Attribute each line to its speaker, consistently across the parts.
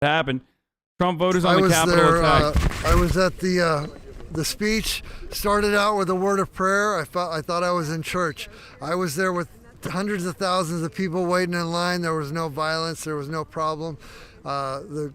Speaker 1: happened. Trump voters on the Capitol attack.
Speaker 2: I was at the speech. Started out with a word of prayer. I thought I was in church. I was there with hundreds of thousands of people waiting in line. There was no violence. There was no problem. The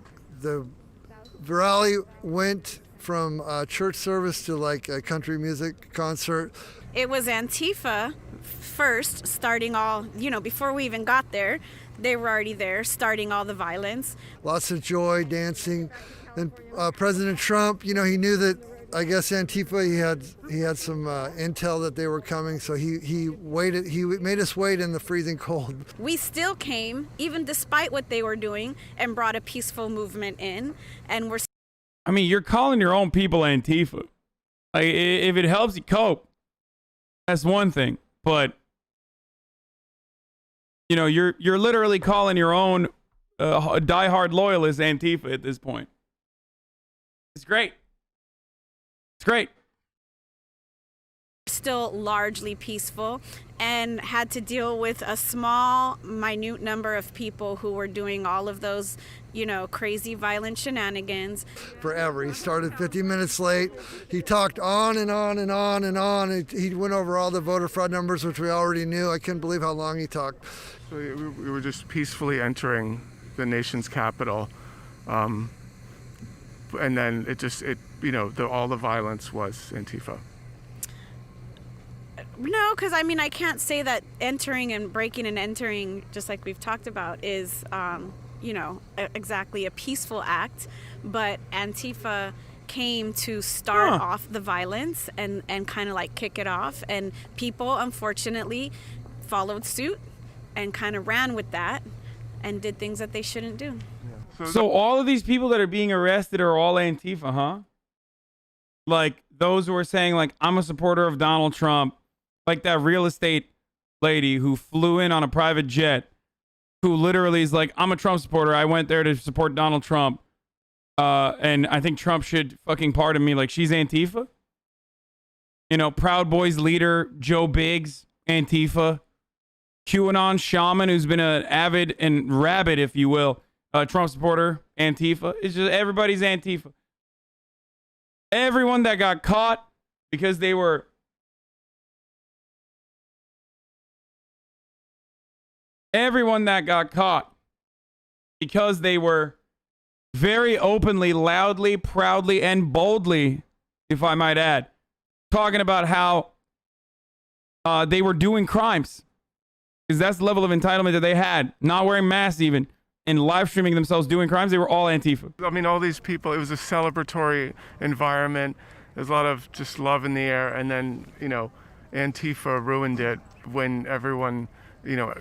Speaker 2: rally went from church service to like a country music concert.
Speaker 3: It was Antifa first, starting all, before we even got there. They were already there, starting all the violence. Lots of joy, dancing. And President Trump, he knew that, I guess Antifa, he had some intel that they were coming, so he waited. He made us wait in the freezing cold. We still came, even despite what they were doing, and brought a peaceful movement in, and we're.
Speaker 1: I mean, you're calling your own people Antifa. Like, if it helps you cope, that's one thing. But you're literally calling your own diehard loyalists Antifa at this point. It's great. It's great.
Speaker 3: Still largely peaceful, and had to deal with a small, minute number of people who were doing all of those, crazy violent shenanigans.
Speaker 2: Forever. He started 50 minutes late. He talked on and on and on and on. He went over all the voter fraud numbers, which we already knew. I couldn't believe how long he talked.
Speaker 4: So we were just peacefully entering the nation's capital. And then all the violence was Antifa.
Speaker 3: No, because I can't say that entering and breaking and entering, just like we've talked about, is, exactly a peaceful act. But Antifa came to start off the violence and kind of like kick it off. And people, unfortunately, followed suit and kind of ran with that and did things that they shouldn't do.
Speaker 1: Yeah. So all of these people that are being arrested are all Antifa, huh? Like those who are saying, like, I'm a supporter of Donald Trump. Like that real estate lady who flew in on a private jet, who literally is like, I'm a Trump supporter. I went there to support Donald Trump. And I think Trump should fucking pardon me. Like, she's Antifa. Proud Boys leader Joe Biggs, Antifa. QAnon shaman who's been an avid and rabid, if you will, Trump supporter, Antifa. It's just everybody's Antifa. Everyone that got caught because they were very openly, loudly, proudly, and boldly, if I might add, talking about how they were doing crimes. Because that's the level of entitlement that they had. Not wearing masks even. And live streaming themselves doing crimes. They were all Antifa.
Speaker 4: I mean, all these people, it was a celebratory environment. There's a lot of just love in the air. And then, Antifa ruined it when everyone,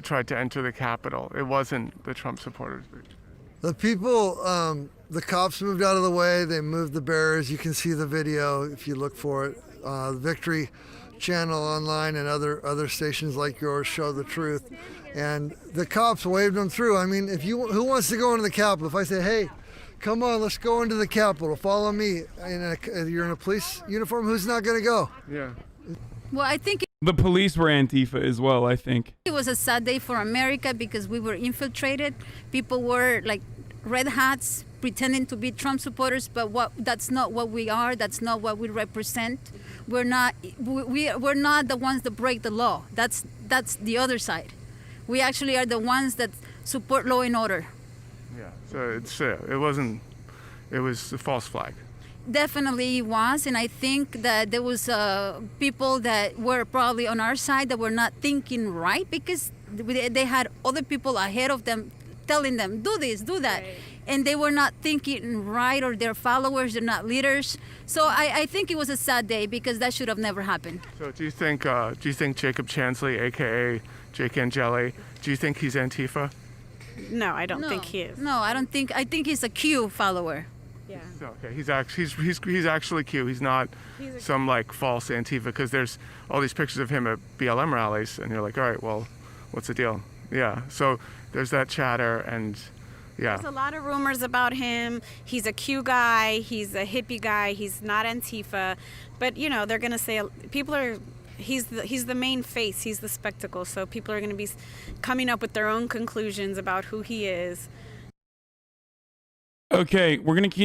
Speaker 4: tried to enter the Capitol. It wasn't the Trump supporters.
Speaker 2: The people, the cops moved out of the way. They moved the barriers. You can see the video if you look for it. Victory Channel online and other stations like yours show the truth. And the cops waved them through. I mean, who wants to go into the Capitol? If I say, hey, come on, let's go into the Capitol, follow me. You're in a police uniform, who's not going to go?
Speaker 4: Yeah.
Speaker 5: Well, I think
Speaker 1: the police were Antifa as well, I think.
Speaker 5: It was a sad day for America because we were infiltrated. People were like red hats pretending to be Trump supporters, but that's not what we are. That's not what we represent. We're not the ones that break the law. That's the other side. We actually are the ones that support law and order.
Speaker 4: Yeah, so it was a false flag.
Speaker 5: Definitely it was, and I think that there was people that were probably on our side that were not thinking right because they had other people ahead of them telling them, do this, do that. Right. And they were not thinking right, or their followers, they're not leaders. So I think it was a sad day because that should have never happened.
Speaker 4: So do you think Jacob Chansley, a.k.a. Jake Angeli, do you think he's Antifa?
Speaker 3: No, I don't think he is.
Speaker 5: No, I think he's a Q follower.
Speaker 3: Yeah.
Speaker 4: Okay, he's actually Q. He's not some like false Antifa, because there's all these pictures of him at BLM rallies, and you're like, all right, well, what's the deal? Yeah. So there's that chatter, and yeah.
Speaker 3: There's a lot of rumors about him. He's a Q guy. He's a hippie guy. He's not Antifa, but they're gonna say he's the main face. He's the spectacle. So people are gonna be coming up with their own conclusions about who he is.
Speaker 1: Okay, we're gonna keep.